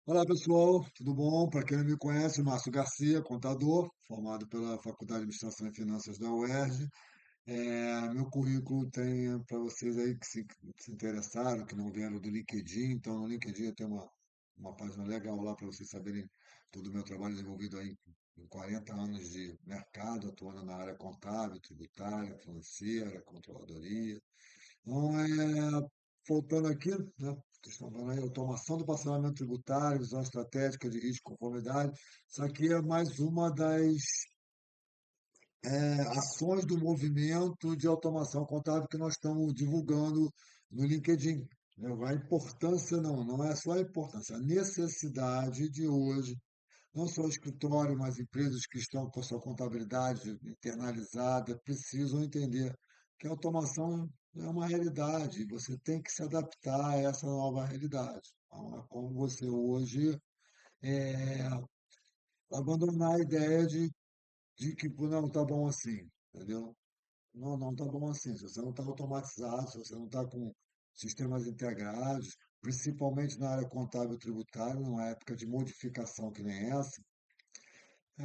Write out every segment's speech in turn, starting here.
Olá pessoal, tudo bom? Para quem não me conhece, Márcio Garcia, contador, formado pela Faculdade de Administração e Finanças da UERJ. Meu currículo tem para vocês aí que se interessaram, que não vieram do LinkedIn, então no LinkedIn tem uma página legal lá para vocês saberem todo o meu trabalho desenvolvido aí em 40 anos de mercado, atuando na área contábil, tributária, financeira, controladoria. Então, voltando aqui, né, vocês estão vendo aí, automação do parcelamento tributário, visão estratégica de risco e conformidade. Isso aqui é mais uma das ações do movimento de automação contábil que nós estamos divulgando no LinkedIn. Né? A importância, não é só a importância, a necessidade de hoje não só o escritório, mas empresas que estão com a sua contabilidade internalizada precisam entender que a automação é uma realidade, você tem que se adaptar a essa nova realidade. Não é como você hoje é, abandonar a ideia de que pô, não está bom assim, entendeu? Não está bom assim. Se você não está automatizado, se você não está com sistemas integrados, principalmente na área contábil e tributária, numa época de modificação que nem essa,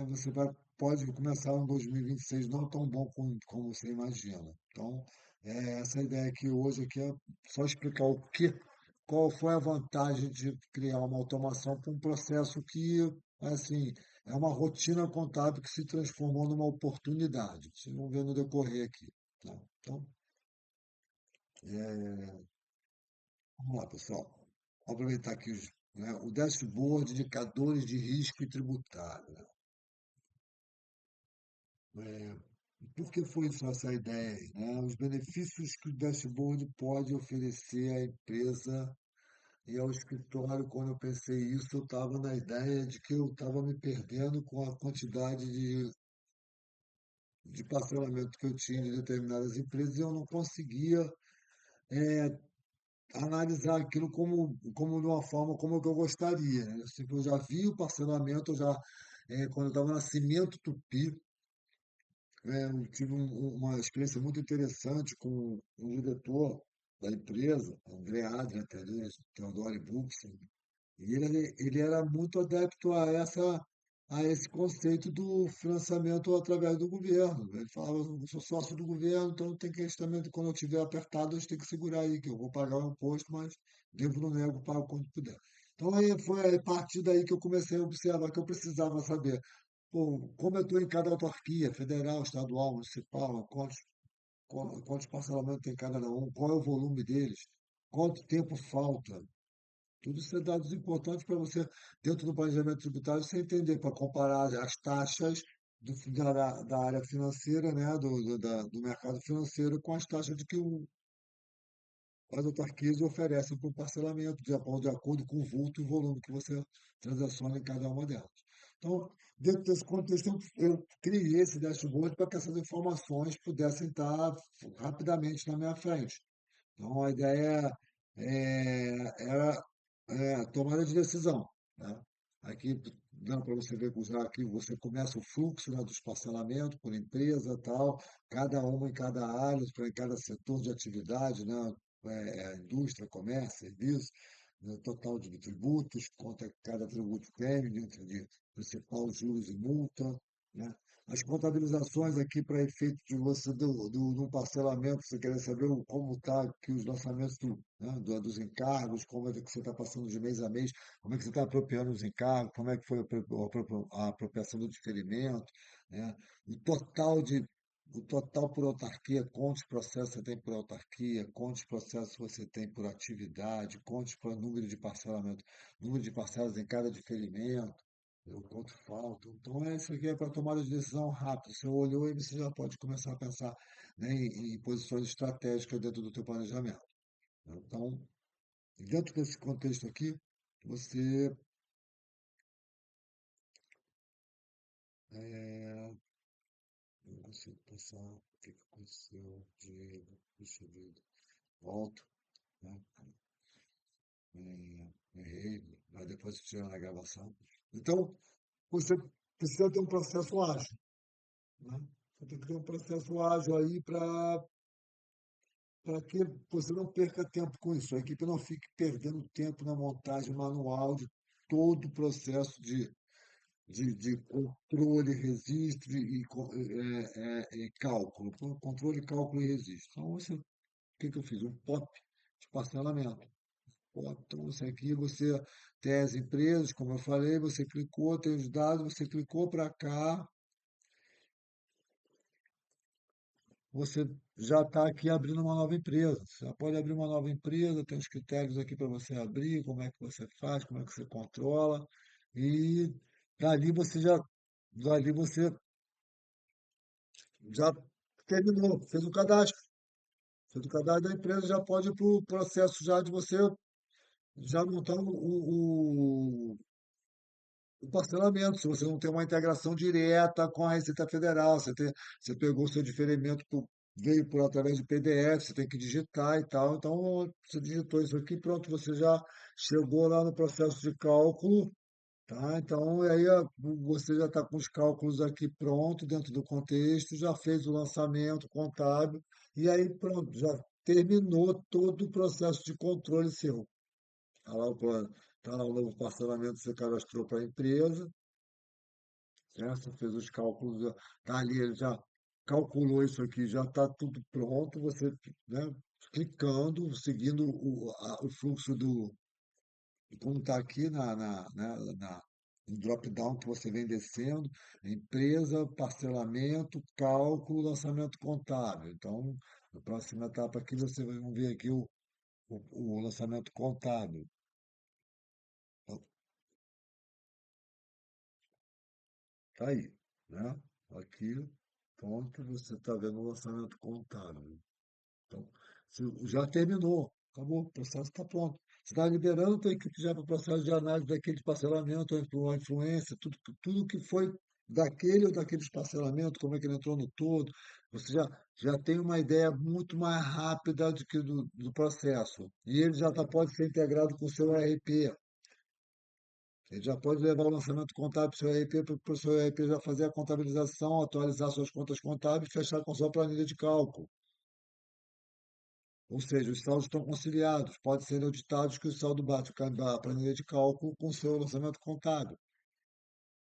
você pode começar um 2026 não tão bom como você imagina. Então, essa ideia aqui hoje aqui é só explicar qual foi a vantagem de criar uma automação para um processo que, assim, é uma rotina contábil que se transformou numa oportunidade. Vocês vão ver no decorrer aqui. Tá? Então, vamos lá, pessoal. Vou aproveitar aqui o dashboard, indicadores de risco e tributário. Né? É, por que foi só essa ideia aí, né? Os benefícios que o dashboard pode oferecer à empresa e ao escritório. Quando eu pensei isso, eu estava na ideia de que eu estava me perdendo com a quantidade de parcelamento que eu tinha de determinadas empresas e eu não conseguia analisar aquilo como de uma forma como que eu gostaria. Né? Eu já vi o parcelamento, quando eu estava na Cimento Tupi. Eu tive uma experiência muito interessante com o diretor da empresa, André Adrian Theodore Buxen, e ele era muito adepto a esse conceito do financiamento através do governo. Ele falava, eu sou sócio do governo, então tem que estamento, quando eu estiver apertado, a gente tem que segurar aí, que eu vou pagar o imposto, mas devo não nego, pago quando puder. Então aí foi a partir daí que eu comecei a observar que eu precisava saber. Pô, como eu estou em cada autarquia, federal, estadual, municipal, quantos parcelamentos tem cada um, qual é o volume deles, quanto tempo falta. Tudo isso é dados importantes para você, dentro do planejamento tributário, você entender, para comparar as taxas da área financeira, né, do mercado financeiro, com as taxas as autarquias oferecem para o parcelamento, de acordo com o vulto e o volume que você transaciona em cada uma delas. Então, dentro desse contexto, eu criei esse dashboard para que essas informações pudessem estar rapidamente na minha frente. Então, a ideia era tomada de decisão. Né? Aqui dá para você ver, usar aqui, você começa o fluxo, né, dos parcelamentos por empresa, tal, cada uma em cada área, em cada setor de atividade, né, indústria, comércio, serviço, né, total de tributos, quanto é que cada tributo tem, dentro de principal, juros e multa, né? As contabilizações aqui para efeito de você do parcelamento, você querer saber como está aqui os lançamentos dos encargos, como é que você está passando de mês a mês, como é que você está apropriando os encargos, como é que foi a apropriação do diferimento, né? O total de o total por autarquia, quantos processos você tem por autarquia, quantos processos você tem por atividade, quantos por número de parcelamento, número de parcelas em cada diferimento, o quanto falta. Então, isso aqui é para tomada de decisão rápida. Você olhou e você já pode começar a pensar, né, em posições estratégicas dentro do teu planejamento. Então, dentro desse contexto aqui, você, é, não consigo pensar o que aconteceu, Diego, puxa vida, volto, né? Errei, mas depois tira na gravação. Então, você precisa ter um processo ágil, né? Você tem que ter um processo ágil aí para que você não perca tempo com isso, a equipe não fique perdendo tempo na montagem manual todo o processo de controle, registro e cálculo. Controle, cálculo e registro. Então, o que que eu fiz? Um POP de parcelamento. POP, então, você aqui, você tem as empresas, como eu falei, você clicou, tem os dados, você clicou para cá, você já está aqui abrindo uma nova empresa. Você já pode abrir uma nova empresa, tem os critérios aqui para você abrir, como é que você faz, como é que você controla, e dali você já, dali você já terminou, fez o cadastro. Fez o cadastro da empresa, já pode ir para o processo já de você já montar o parcelamento. Se você não tem uma integração direta com a Receita Federal, você pegou o seu diferimento, veio por através de PDF, você tem que digitar e tal. Então, você digitou isso aqui, pronto, você já chegou lá no processo de cálculo. Tá, então, aí você já está com os cálculos aqui pronto dentro do contexto, já fez o lançamento contábil, e aí pronto, já terminou todo o processo de controle seu. Está lá tá lá o novo parcelamento que você cadastrou para a empresa, certo? Você fez os cálculos, tá ali, ele já calculou isso aqui, já está tudo pronto, você, né, clicando, seguindo o fluxo e como está aqui no drop-down que você vem descendo, empresa, parcelamento, cálculo, lançamento contábil. Então, na próxima etapa aqui, você vai ver aqui o lançamento contábil. Então, tá aí, né? Aqui, pronto, você está vendo o lançamento contábil. Então, já terminou, acabou, o processo está pronto. Você está liberando a tua equipe já para o processo de análise daquele parcelamento, a influência, tudo que foi daquele ou daqueles parcelamentos, como é que ele entrou no todo. Você já tem uma ideia muito mais rápida do que do processo. E ele já pode ser integrado com o seu ERP. Ele já pode levar o lançamento contábil para o seu ERP, para o seu ERP já fazer a contabilização, atualizar suas contas contábeis e fechar com sua planilha de cálculo. Ou seja, os saldos estão conciliados, pode ser auditados que o saldo bate a planilha de cálculo com o seu lançamento contábil.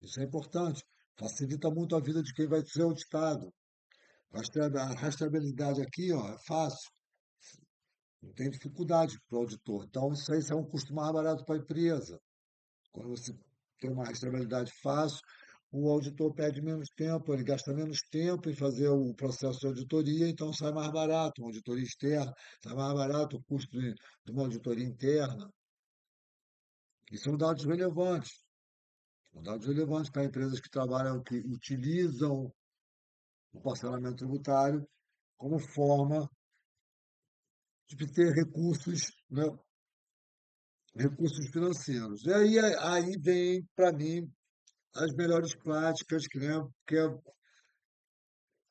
Isso é importante. Facilita muito a vida de quem vai ser auditado. A rastreabilidade aqui, ó, é fácil, não tem dificuldade para o auditor. Então, isso é um custo mais barato para a empresa. Quando você tem uma rastreabilidade fácil, o auditor perde menos tempo, ele gasta menos tempo em fazer o processo de auditoria, então sai mais barato, uma auditoria externa, sai mais barato o custo de uma auditoria interna. E são dados relevantes para empresas que trabalham, que utilizam o parcelamento tributário como forma de ter recursos, né, recursos financeiros. E aí vem, para mim, as melhores práticas, que é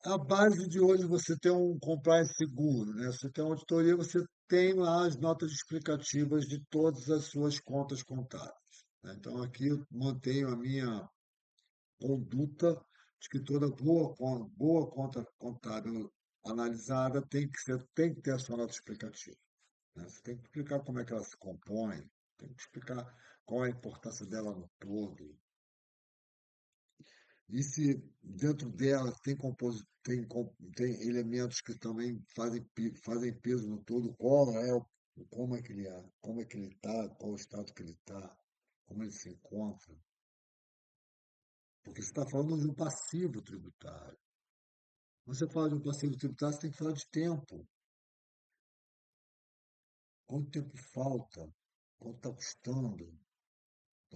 a base de hoje você tem um compliance seguro, né? Você tem uma auditoria, você tem lá as notas explicativas de todas as suas contas contábeis, né? Então aqui eu mantenho a minha conduta de que toda boa conta contábil analisada tem que ter a sua nota explicativa, né? Você tem que explicar como é que ela se compõe, tem que explicar qual é a importância dela no todo, e se dentro dela tem elementos que também fazem peso no todo, como é que ele está, qual o estado que ele está, como ele se encontra. Porque você está falando de um passivo tributário. Quando você fala de um passivo tributário, você tem que falar de tempo. Quanto tempo falta? Quanto está custando?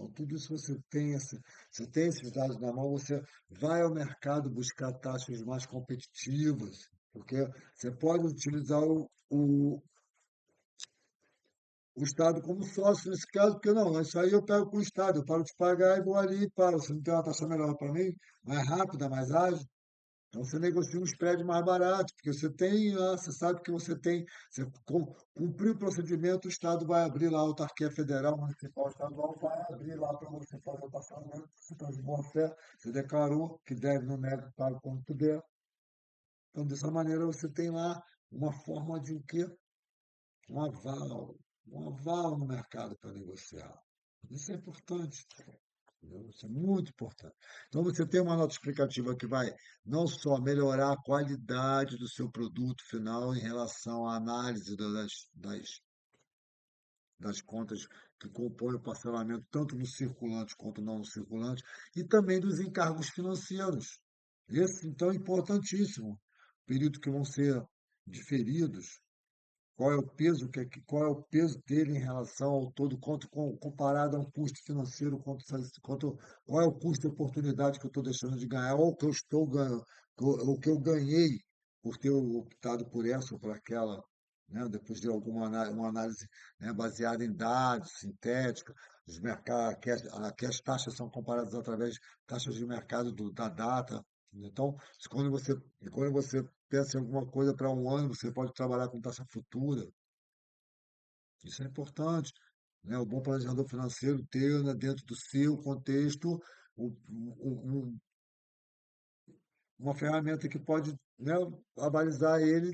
Então, tudo isso você tem esses dados na mão, você vai ao mercado buscar taxas mais competitivas, porque você pode utilizar o Estado como sócio nesse caso, porque não, isso aí eu pego com o Estado, eu paro de pagar e vou ali e paro. Você não tem uma taxa melhor para mim, mais rápida, mais ágil? Então você negocia um spread mais barato, porque você sabe que você cumpriu o procedimento, o Estado vai abrir lá, a autarquia federal, municipal, estadual, vai abrir lá para você fazer o passamento, você está de boa fé, você declarou que deve no mérito, paga quando puder. Então, dessa maneira, você tem lá uma forma de o quê? Um aval, um aval no mercado para negociar. Isso é importante. Entendeu? Isso é muito importante. Então, você tem uma nota explicativa que vai não só melhorar a qualidade do seu produto final em relação à análise das contas que compõem o parcelamento, tanto no circulante quanto não no circulante, e também dos encargos financeiros. Esse, então, é importantíssimo. Período que vão ser diferidos, qual é o peso qual é o peso dele em relação ao todo, comparado a um custo financeiro, qual é o custo de oportunidade que eu estou deixando de ganhar, ou o que eu estou ganhando, o que eu ganhei por ter optado por essa ou por aquela, né? Depois de uma análise, né, baseada em dados, sintética, os mercados, que as taxas são comparadas através de taxas de mercado da data. Então, quando você, quando você pensa em alguma coisa para um ano, você pode trabalhar com taxa futura. Isso é importante, né? O bom planejador financeiro ter, né, dentro do seu contexto uma ferramenta que pode, né, avalizar ele.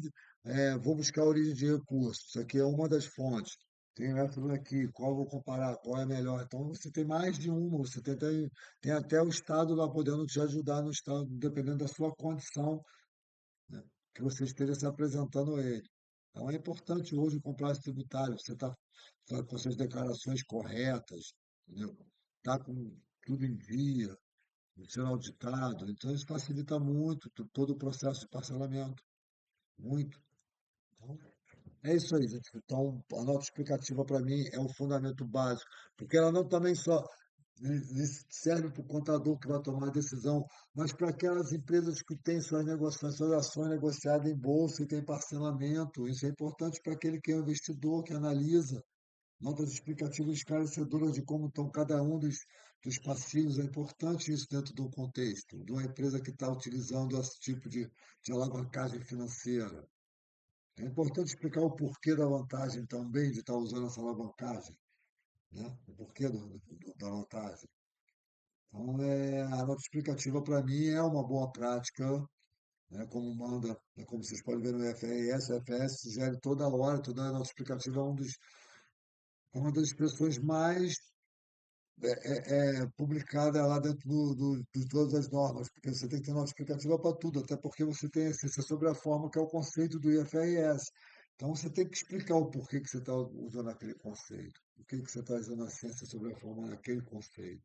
Vou buscar a origem de recursos. Isso aqui é uma das fontes. Tem essa aqui, qual eu vou comparar, qual é melhor. Então você tem mais de uma, tem até o Estado lá podendo te ajudar no Estado, dependendo da sua condição, né, que você esteja se apresentando a ele. Então é importante hoje o compliance tributário, você está com suas declarações corretas, entendeu? Está com tudo em dia, sendo auditado. Então isso facilita muito todo o processo de parcelamento, muito. Então, é isso aí, gente. Então, a nota explicativa para mim é o fundamento básico, porque ela não também só serve para o contador que vai tomar a decisão, mas para aquelas empresas que têm suas negociações, suas ações negociadas em bolsa e têm parcelamento. Isso é importante para aquele que é investidor, que analisa. Notas explicativas esclarecedoras de como estão cada um dos passivos. É importante isso dentro do contexto de uma empresa que está utilizando esse tipo de alavancagem financeira. É importante explicar o porquê da vantagem também de estar usando essa alavancagem, né? O porquê da vantagem. Então, a nota explicativa para mim é uma boa prática, né? Como manda, né, como vocês podem ver no FRS, o FRS sugere toda hora, toda a nota explicativa é uma das expressões mais publicada lá dentro de todas as normas, porque você tem que ter nota explicativa para tudo, até porque você tem a ciência sobre a forma, que é o conceito do IFRS. Então você tem que explicar o porquê que você está usando aquele conceito, por que você está usando a ciência sobre a forma naquele conceito.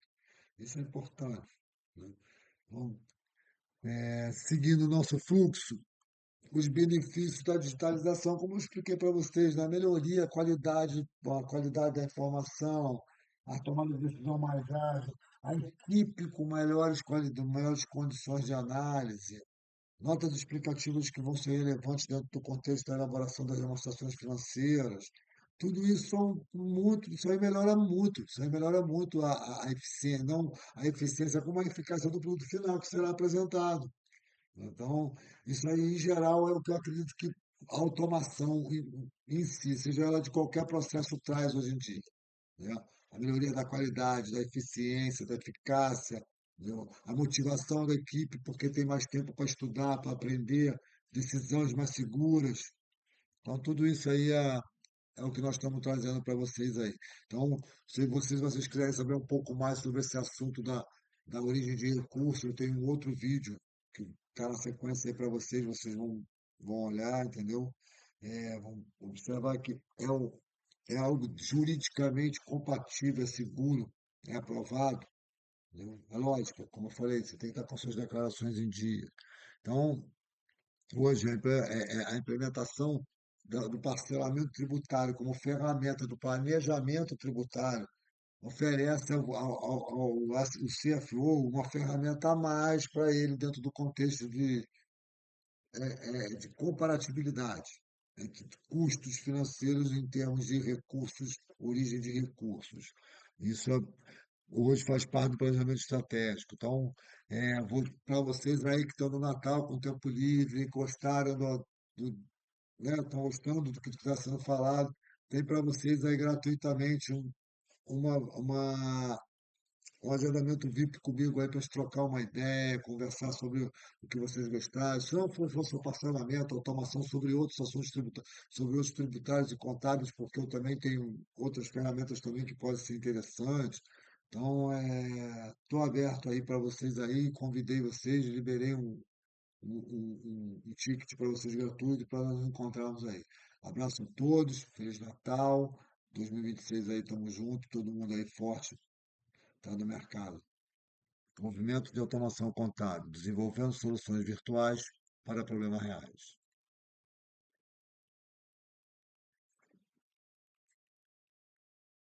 Isso é importante, né? Bom, seguindo o nosso fluxo, os benefícios da digitalização, como eu expliquei para vocês, na melhoria, a qualidade da informação, a tomada de decisão mais ágil, a equipe com maiores condições de análise, notas explicativas que vão ser relevantes dentro do contexto da elaboração das demonstrações financeiras. Tudo isso isso aí melhora muito a eficiência, não a eficiência, como a eficácia do produto final que será apresentado. Então, isso aí, em geral, é o que eu acredito que a automação em si, seja ela de qualquer processo, traz hoje em dia, né? A melhoria da qualidade, da eficiência, da eficácia, entendeu? A motivação da equipe, porque tem mais tempo para estudar, para aprender, decisões mais seguras. Então, tudo isso aí é o que nós estamos trazendo para vocês aí. Então, se vocês quiserem saber um pouco mais sobre esse assunto da origem de recursos, eu tenho um outro vídeo que está na sequência aí para vocês, vão olhar, entendeu? Vão observar que é algo juridicamente compatível, é seguro, é aprovado, entendeu? É lógico, como eu falei, você tem que estar com suas declarações em dia. Então, hoje, a implementação do parcelamento tributário como ferramenta do planejamento tributário oferece ao CFO uma ferramenta a mais para ele dentro do contexto de comparatibilidade entre custos financeiros em termos de recursos, origem de recursos. Isso hoje faz parte do planejamento estratégico. Então, vou para vocês aí que estão no Natal com tempo livre, gostaram né, estão gostando do que está sendo falado, tem para vocês aí gratuitamente uma um agendamento VIP comigo aí para a gente trocar uma ideia, conversar sobre o que vocês gostarem. Se não for só parcelamento, automação sobre outros assuntos tributários, sobre outros tributários e contábeis, porque eu também tenho outras ferramentas também que podem ser interessantes. Então, estou aberto aí para vocês aí, convidei vocês, liberei um ticket para vocês gratuito para nós nos encontrarmos aí. Abraço a todos, Feliz Natal, 2026 aí, tamo junto, todo mundo aí forte, tá no mercado. Movimento de automação contábil, desenvolvendo soluções virtuais para problemas reais.